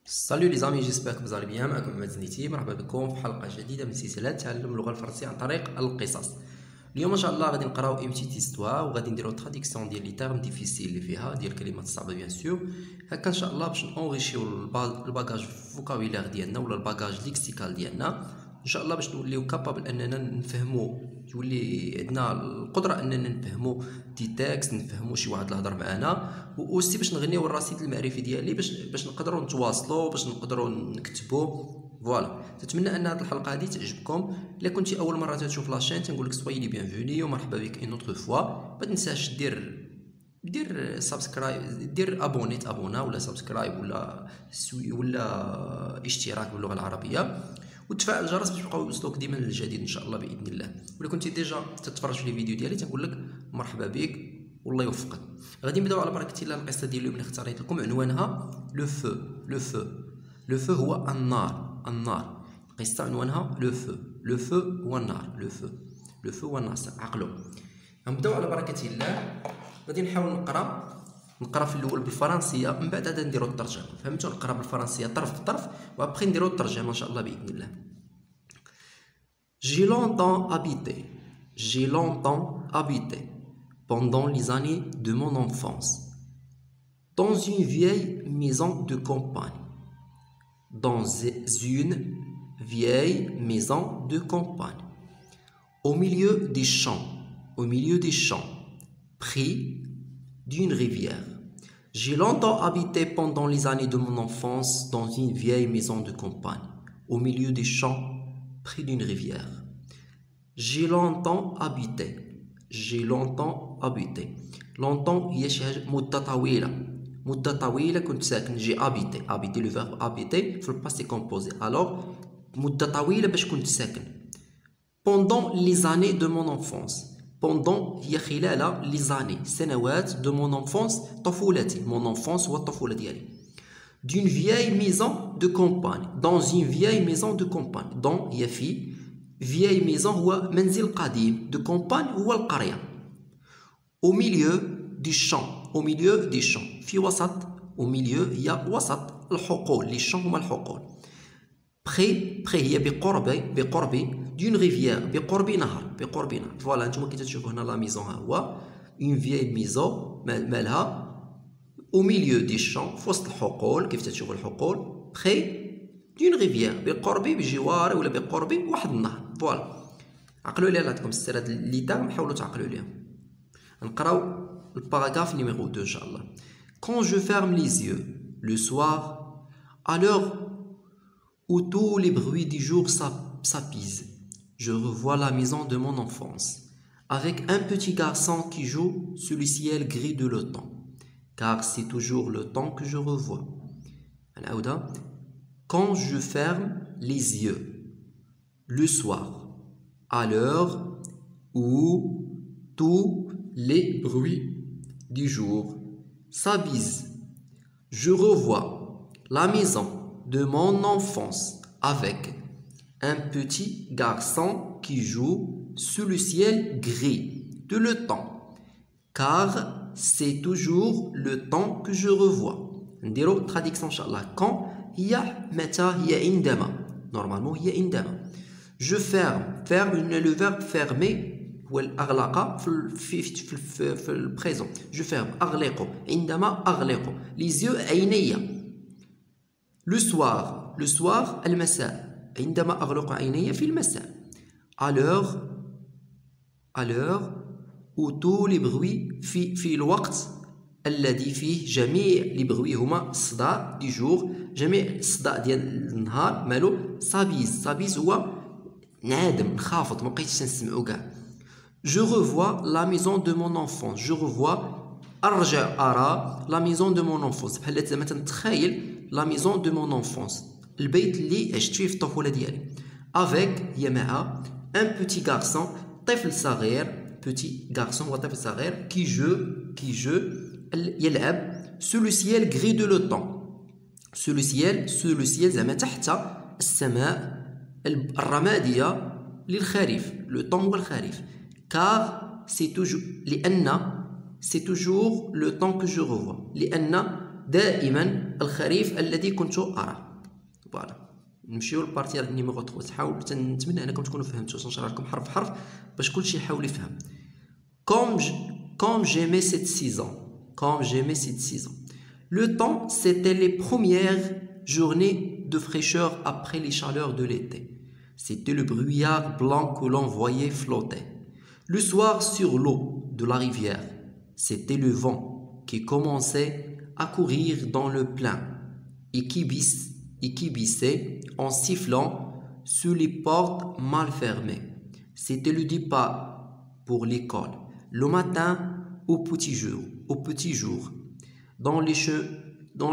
Salut les amis, j'espère que vous allez bien. معكم محمد زنيتي، مرحبا بكم في حلقة جديدة من سلسلة تعلم اللغة الفرنسية عن طريق القصص. اليوم ان شاء الله غادي نقراو ام تي تيستوار وغادي نديرو تراديكسيون ديال لي تيرم ديفيسيل اللي فيها ديال الكلمات الصعبة بيان سور. هكا ان شاء الله باش نونغيشيو الباجاج فوكابيلير ديالنا ولا الباجاج ليكسيكال ديالنا ان شاء الله باش نوليو كابابل اننا نفهمو، يولي عندنا القدره اننا نفهمو دي تكست، نفهمو شي واحد الهضر معنا، واوسي باش نغنيو الرصيد المعرفي ديالي باش نقدروا نتواصلوا، باش نقدروا نكتبوا. فوالا، نتمنى ان هذه الحلقه هذه تعجبكم. الا كنتي اول مره تشوف لاشين تنقول لك سوي لي بيانفوني ومرحبا بك اون اوتر فوا. ما تنساش دير سبسكرايب، دير ابونا ولا سبسكرايب ولا اشتراك باللغه العربيه، وتفعل الجرس باش يبقاو يوصلوك ديما الجديد ان شاء الله باذن الله. ولا كنتي ديجا تتفرج في لي فيديو ديالي تنقول لك مرحبا بك والله يوفقك. غادي نبداو على بركه الله. القصه ديال اليوم اللي اختاريت لكم عنوانها لو فو. لو فو هو النار. القصه عنوانها لو فو هو النار. لو فو هو النار. عقلوا. غنبداو على بركه الله. غادي نحاول نقرا في الاول بالفرنسيه، من بعد غادي نديرو الترجمه. فهمتوا؟ نقرا بالفرنسيه طرف بطرف وابخي نديرو الترجمه ان شاء الله باذن الله. J'ai longtemps habité pendant les années de mon enfance dans une vieille maison de campagne. Dans une vieille maison de campagne, au milieu des champs, près d'une rivière. J'ai longtemps habité pendant les années de mon enfance dans une vieille maison de campagne, au milieu des champs, près d'une rivière. J'ai longtemps habité. Longtemps هي شي حاجة مدة طويلة كنت ساكن. جي habité le verbe habiter في الباسي كومبوزي. alors مدة طويلة باش كنت ساكن. pendant les années de mon enfance. pendant هي خلال les années سنوات de mon enfance طفولتي. mon enfance هو الطفولة ديالي. d'une vieille maison de campagne. dans une vieille maison de campagne. dans هي في vieille maison هو منزل قديم. de campagne هو القرية. au milieu du champ. au milieu des champs في وسط. au milieu هي وسط الحقول. les champs هما الحقول. près هي بقرب d'une rivière. بقرب نهر. فوالا نتوما كي تشوفوا هنا لا ميزون ها هو une vieille maison مالها au milieu des champs في وسط الحقول. كيف تشوفوا الحقول près d'une rivière بجوار ولا بقرب واحد النهر. فوالا عقلوا لي عندكم السر هاد لي تام، حاولوا تعقلوا ليهم. نقراو الباراغراف نيميرو 2 ان شاء الله. Quand je ferme les yeux le soir, à l'heure où tous les bruits du jour s'apaisent, je revois la maison de mon enfance, avec un petit garçon qui joue sous le ciel gris de l'automne, car c'est toujours le temps que je revois. Quand je ferme les yeux le soir, à l'heure où tous les bruits du jour s'apaisent, je revois la maison de mon enfance avec un petit garçon qui joue sous le ciel gris de l'automne, car c'est toujours le temps que je revois. نديرو traduction ان شاء الله. quand هي متى، هي عندما. normalement هي عندما. je ferme le verbe fermer هو الأغلق في البريزون. je ferme أغلق. عندما أغلق. les yeux عيني. le soir المساء. عندما أغلق عيني في المساء. à l'heure où tous les bruits في الوقت الذي فيه جميع لي بروي هما الصداع دي جور. جميع الصداع ديال النهار مالو سابيز هو نادم نخافض ما بقيتش نسمعو كاع. je revois la maison de mon enfance. je revois ارجع ارى la maison de mon enfance بحال زعما تنتخيل la maison de mon enfance البيت اللي عشت فيه في الطفوله ديالي. avec هي مع un petit garçon طفل صغير. petit garçon هو طفل صغير qui joue يلعب sous le ciel gris de l'automne. sous le ciel زعما تحت السماء الرمادية للخريف. لو طون هو الخريف. car c'est toujours لأن c'est toujours le temps que je revois. لأن دائما الخريف الذي كنت أراه. فوالا نمشيو للبارتي نيميرو 3. تحاول نتمنى انكم تكونوا فهمتوا، تنشرح لكم حرف حرف باش كلشي يحاول يفهم. Comme j'aimais cette saison. Comme j'aimais cette saison. Le temps, c'était les premières journées de fraîcheur après les chaleurs de l'été. C'était le brouillard blanc que l'on voyait flotter. Le soir sur l'eau de la rivière, c'était le vent qui commençait à courir dans le plein et qui bissait en sifflant sous les portes mal fermées. C'était le départ pour l'école. Le matin, au petit jour, dans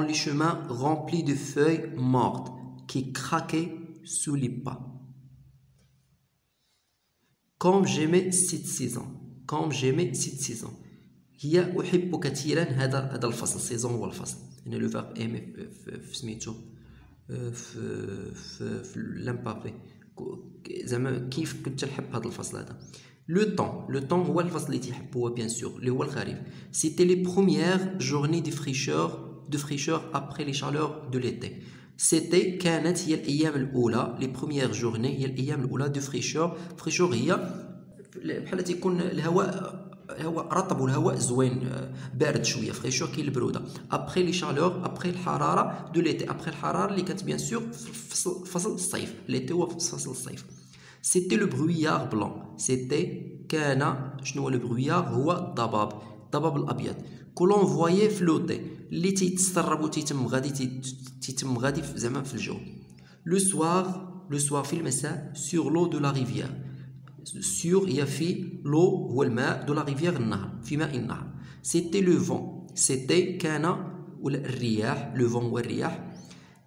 les chemins remplis de feuilles mortes qui craquaient sous les pas. Comme j'aimais cette saison. Comme j'aimais cette saison. هي أحب كثيرا هذا الفصل. سيزون هو الفصل، يعني لو فيرب ايمي في سميتو في لامبابي، زعما كيف كنت نحب هذا الفصل هذا. لو طون هو الفصل اللي تيحب هو بيان سور اللي هو الخريف. سيتي لي بروميير جورني دو فريشور ابري لي شالور دو ليتي. سيتي كانت هي الايام الاولى، لي بروميير جورني هي الايام الاولى دو فريشور. فريشور هي بحال تيكون الهواء رطب والهواء زوين بارد شويه، فريشور كاين البروده. ابري لي شالور، ابري الحراره دو ليتي، ابري الحراره اللي كانت بيان سور في فصل الصيف. ليتي هو في فصل الصيف. سيتي لو برويار بلون. سيتي كان شنو هو لو برويار؟ هو الضباب الابيض. كولون فوايي فلوتي اللي تيتسرب وتيتم غادي زعما في الجو. لو سوار في المساء سور لو دو لا ريفيير. سور هي في لو هو الماء، دو لا ريفيير النهر، في ماء النهر. سيتي لو فون. سيتي كان ولا الرياح، لو فون هو الرياح.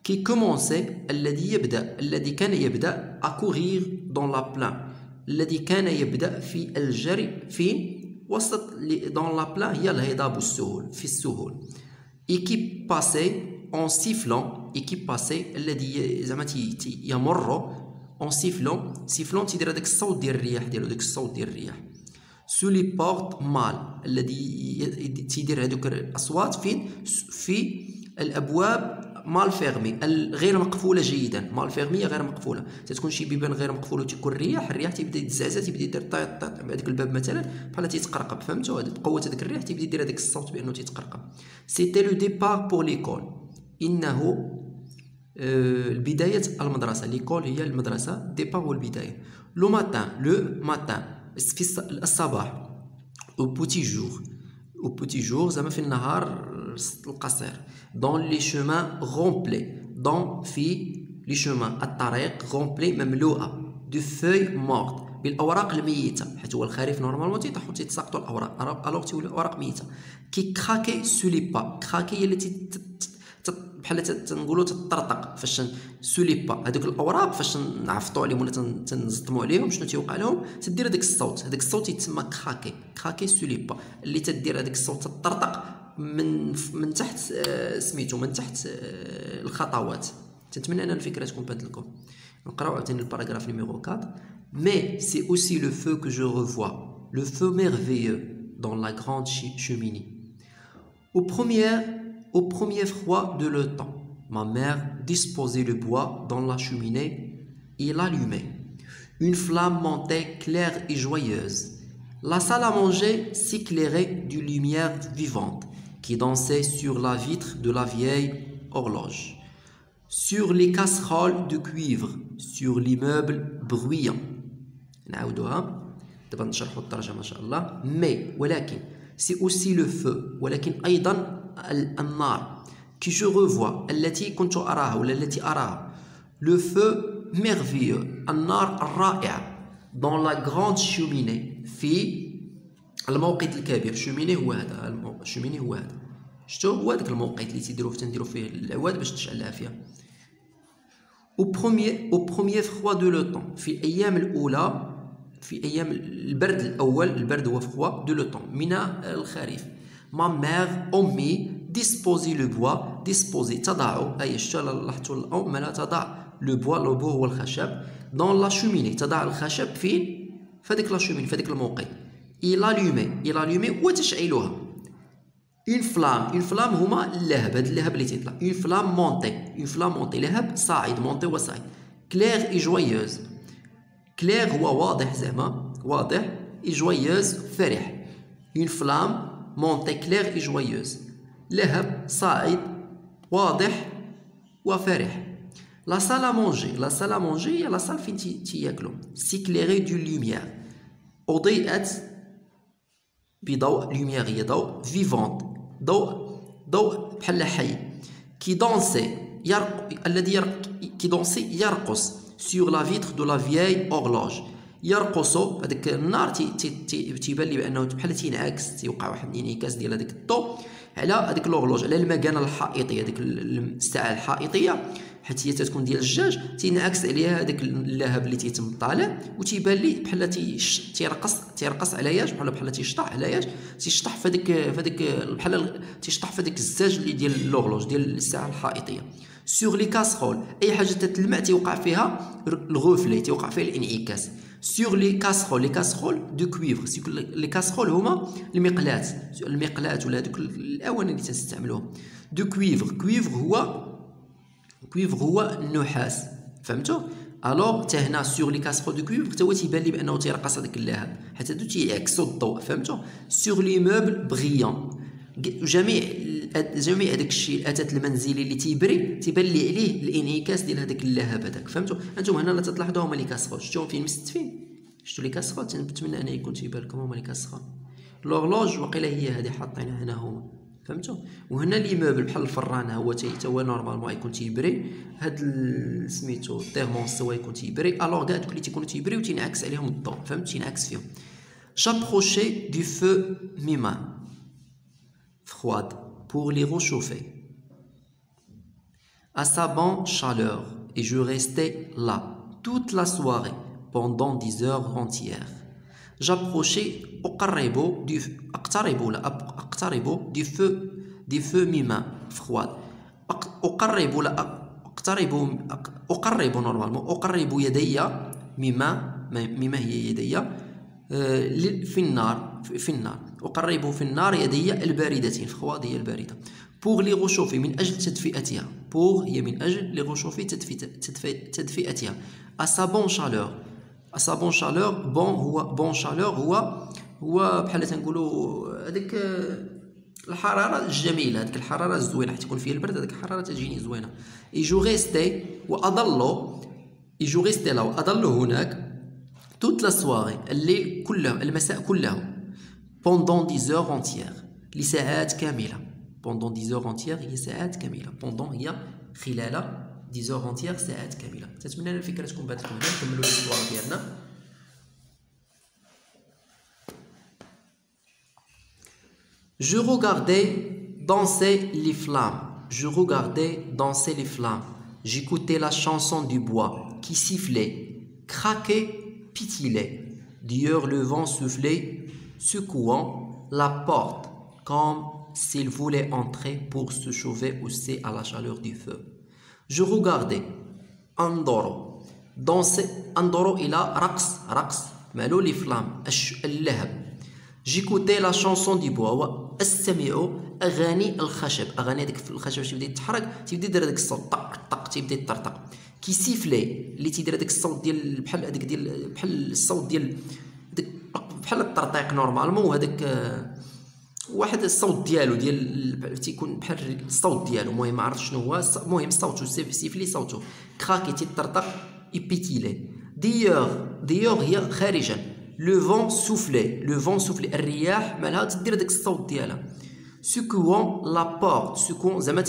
كي كومونسي الذي كان يبدأ أكوغير دون لا بلان، الذي كان يبدأ في الجري في وسط دون لا بلان هي الهضاب والسهول، في السهول. إي كي باسي اون سيفلون. إي كي باسي الذي زعما يمر اون سيفلون تيدير هذاك الصوت ديال الرياح، سو لي بورت مال الذي تيدير هذوك الاصوات فين؟ في الابواب مال فيرمي غير مقفوله جيدا. مال فيرمي غير مقفوله، تتكون شي بيبان غير مقفوله وتكون الرياح تيبدا يتزعزع، تيبدا يدير طيط هذاك الباب مثلا بحال تيتقرقب، فهمتوا؟ بقوه هذاك الريح تيبدا يدير هذاك الصوت بانه تيتقرقب. سيتي لو ديبار بور ليكول. انه البدايه المدرسه. ليكول هي المدرسه، ديبار هو البدايه. لو ماتان في الصباح. او بوتي جور زعما في النهار القصير. دون لي شومان غومبلي. دون في لي شومان الطريق غومبلي مملوءه دو فوي مورت بالاوراق الميته، حيت هو الخريف نورمالمون تيطيحوا تيتساقطوا الاوراق الوغ تولي الاوراق ميته. كي كراكي سو لي با. كراكي هي اللي بحال تنقولوا تطرطق فاش سو لي با، هذوك الاوراق فاش نعفطوا عليهم ولا تنزطموا عليهم شنو تيوقع لهم؟ تدير هذاك الصوت، هذاك الصوت يتسمى كراكي سو لي با، اللي تدير هذاك الصوت تطرطق من تحت سميتو من تحت الخطوات. تنتمنى ان الفكره تكون بانت لكم. نقراو عاوتاني الباراغراف نيميرو 4. Mais c'est aussi le feu que je revois, le feu merveilleux dans la grande cheminée. Au premier froid de l'automne, ma mère disposait le bois dans la cheminée et l'allumait. Une flamme montait claire et joyeuse. La salle à manger s'éclairait d'une lumière vivante qui dansait sur la vitre de la vieille horloge, sur les casseroles de cuivre, sur l'immeuble bruyant. نعاودوها دابا نشرحوا الترجمه ان شاء الله. ولكن c'est aussi le feu، ولكن ايضا النار. كي جو ريفوا التي كنت اراها ولا التي اراها. لو فو ميرفيو النار الرائعه. دون لا غراند شوميني في الموقد الكبير. شوميني هو هذا، شوميني هو هذا، شفتوا هو هذاك الموقد اللي تنديروا فيه العواد باش تشعلها فيها. au premier froid de l'automne في الايام الاولى، في ايام البرد الاول. البرد هو فخوا دو لوطون من الخريف. ما مير امي ديسبوزي لو بوا. ديسبوزي تضع، اي شتا لاحظتوا الام لا تضع لو بوا. لو بوا هو الخشب. دون لا شوميني تضع الخشب فين؟ فهاديك لا شوميني، فهاديك الموقد. الالومي وتشعلها. اون فلام هما اللهب، هاد اللهب اللي تيطلع. اون فلام مونتي لهب صاعد، مونتي هو صاعد. كلير اي جويوز، كلير هو واضح زعما واضح، اي جويوز فرح. اون فلام مونتي كلير اي جويوز، لهب صاعد واضح وفرح. لا سال ا مونجي، لا سال ا مونجي هي لا سال فين تياكلو. سيكليري دو لوميير، أضيئت بضوء، لوميير هي ضوء، فيفونت ضوء بحال حي. كي دونسي الذي كي دونسي يرقص، سور لا فيتر دو لا فياي اورلوج. يرقص هذاك النار تيبان لي بانه بحال تينعكس، تيوقع واحد الانعكاس ديال هذاك الضوء على هذيك لورلوج، على المكانه الحائطيه، هذيك الساعه الحائطيه، حيت هي تتكون ديال الجاج، تينعكس عليها هذاك اللهب اللي تيتم طالع، وتيبان لي بحال تيرقص على ياش، بحال تيشطح على ياش، تيشطح في هذيك بحال تيشطح في هذاك الزاج اللي ديال اللورلوج ديال الساعه الحائطيه. سور لي كاسرول، اي حاجه تتلمع تيوقع فيها الغوفلي، تيوقع فيها الانعكاس. سور لي كاسرول دو كويفر، لي كاسرول هما المقلاة ولا هذوك الاواني اللي تنستعملوهم. دو كويفر هو النحاس، فهمتوا؟ الوغ حتى هنا سور لي كاسرول دو كويفر حتى هو تيبان لي بانه تيرقص هذاك اللهب، حيت هادو تيعكسوا الضوء، فهمتوا؟ سور لي موبل بريون، جميع هذاك الشيء الاثاث المنزلي اللي تيبان لي عليه الانعكاس ديال هذاك اللهب هذاك، فهمتوا؟ انتم هنا لا تلاحظوا هما لي كاسرول، شفتوهم فين مستفين؟ شفتوا لي كاسرول؟ نتمنى ان يكون تيبان لكم هما لي كاسرول. لورلوج وقيله هي هذه حاطينها هنا هما، فهمتوا؟ وهنا لي موبل بحال الفران هو تا هو نورمالمون يكون تيبري، هاد سميتو التيرمونس هو يكون تيبري، الوغ كاع دوك اللي تيكونوا تيبريو تينعكس عليهم الضوء، فهمت؟ تينعكس فيهم. J'approchais du feu mes mains froides pour les réchauffer à sa bonne chaleur, et je restais là toute la soirée pendant 10 heures entières. J'approchais أقترب du feu mes mains froides. أقرب يدي مما هي يدي في النار أقرب في النار يدي الباردتين، فخواد هي الباردة. بوغ لي غشوفي من أجل تدفئتها، بوغ هي من أجل لي غشوفي تدفئتها. أسا بون شالور، بون شالور هو بحال تنقولوا هذيك الحرارة الجميلة، هذيك الحرارة الزوينة، حيت يكون فيها البرد هذيك الحرارة تجيني زوينة. يجو غيستي لا وأظل هناك toute la soirée، الليل كله، المساء كله. pendant 10 heures entières، لساعات كاملة. pendant 10 heures entières هي ساعات كاملة. pendant هي خلال 10 heures entières ساعات كاملة. تتمنى الفكرة تكون بانت لكم. نكملوا الصور ديالنا. Je regardais danser les flammes. J'écoutais la chanson du bois qui sifflait, craquait, pétillait. D'ailleurs, le vent soufflait, secouant la porte, comme s'il voulait entrer pour se chauffer aussi à la chaleur du feu. Je regardais, andoro إلى رقص مالو les flammes، اللهب. J'écoutais la chanson du bois، أستمع أغاني الخشب، أغاني هذيك الخشب باش تبدا يتحرك، تيبدا يدير هذاك الصوت طق تيبدا يطرطق. كي سيفلي اللي تيدير هذاك الصوت ديال بحال هذيك ديال بحال الصوت ديال بحال الطرطيق نورمالمون، وهذاك واحد الصوت ديال تيكون بحال الصوت ديالو، المهم ما عرفتش شنو هو، المهم صوتو سيفلي صوتو كراكي تيطرطق يبيتيلي. ديور هي خارجا. لو فون سوفلي الرياح مالها تدير داك الصوت ديالها. سكوون لا بورت، سكون زعما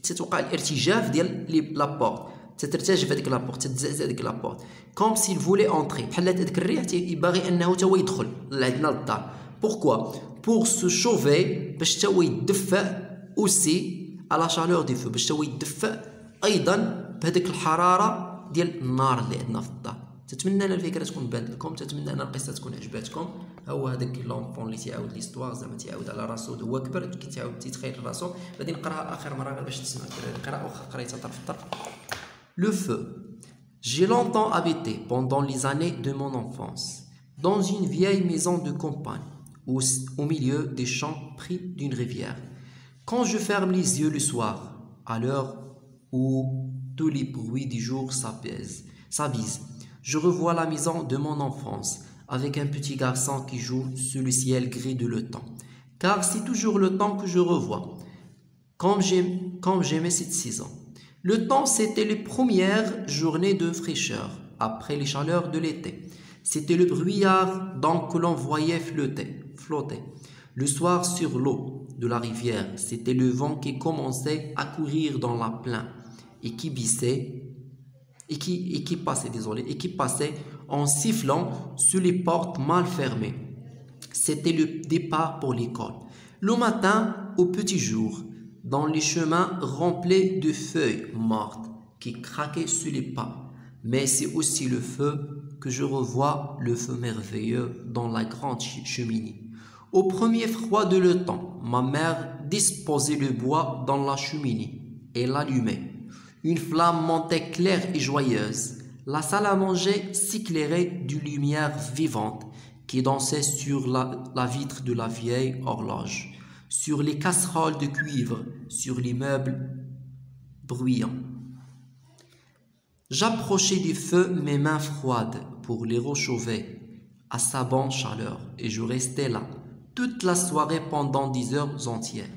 تتوقع الارتجاف ديال لا بورت، تترتجف هذيك لا بورت، تتزعزع هذيك لا بورت. كوم سيل فولي اونتري، بحال هذاك الريح باغي انه تا هو يدخل لعندنا للدار. بوركوا؟ بور سو شوفي، باش تا هو يدفى، اوسي على شالور دي فو، باش تا هو يدفى ايضا بهذيك الحراره ديال النار اللي عندنا في الدار. تتمنى ان الفكره تكون بانت لكم، تتمنى ان القصه تكون عجباتكم. هو هذاك لونفون اللي تيعاود ليستوار، زعما تيعاود على راسو، هو كبر كيتعاود تيتخيل راسو. غادي نقراها اخر مره باش تسمع القراءه، واخا قريتها طرف طرف. Le feu. J'ai longtemps habité pendant les années de mon enfance dans une vieille maison de campagne au milieu des champs près d'une rivière. Quand je ferme les yeux le soir, à l'heure où tous les bruits du jour s'avisent, je revois la maison de mon enfance avec un petit garçon qui joue sous le ciel gris de l'automne. Car c'est toujours le temps que je revois, comme j'aimais cette saison. Le temps, c'était les premières journées de fraîcheur, après les chaleurs de l'été. C'était le brouillard donc que l'on voyait flotter. Le soir sur l'eau de la rivière, c'était le vent qui commençait à courir dans la plaine et qui passait en sifflant sur les portes mal fermées. C'était le départ pour l'école. Le matin, au petit jour, dans les chemins remplis de feuilles mortes qui craquaient sous les pas. Mais c'est aussi le feu que je revois, le feu merveilleux dans la grande cheminée. Au premier froid de l'automne, ma mère disposait le bois dans la cheminée et l'allumait. Une flamme montait claire et joyeuse. La salle à manger s'éclairait d'une lumière vivante qui dansait sur la vitre de la vieille horloge, sur les casseroles de cuivre, sur les meubles bruyants. J'approchais du feu mes mains froides pour les réchauffer à sa bonne chaleur et je restais là toute la soirée pendant 10 heures entières.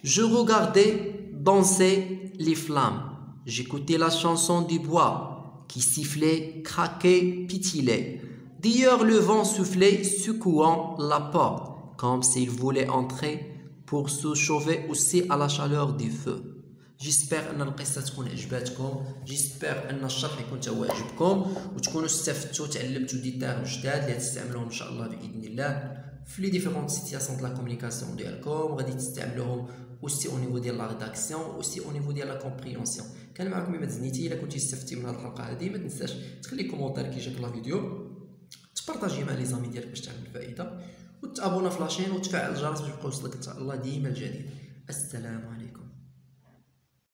Je regardais danser les flammes. J'écoutais la chanson du bois qui sifflait, craquait, pétillait. D'ailleurs, le vent soufflait, secouant la porte, comme s'il voulait entrer pour se chauffer aussi à la chaleur du feu. جيسبر ان القصه تكون عجباتكم، جيسبر ان الشرح يكون تا هو عجبكم وتكونوا استفدتوا تعلمتوا دي تيرم جداد اللي غتستعملوهم ان شاء الله باذن الله في لي ديفيرونت سيتياسيون ديال لا كومونيكاسيون ديالكم، وغادي تستعملوهم اوسي او نيفو ديال لا ريداكسيون اوسي او نيفو ديال لا كومبريونسيون. كان معكم احمد زنيتي. الا كنتي استفدتي من هذه الحلقه هذه ما تنساش تخلي كومونتير كي جاك لا فيديو، تبارطاجي مع لي زامي ديالك باش تعمل الفائده، وتابونا في لاشين وتفعل الجرس باش يبقى يوصلك ان شاء الله ديما الجديد. السلام عليكم.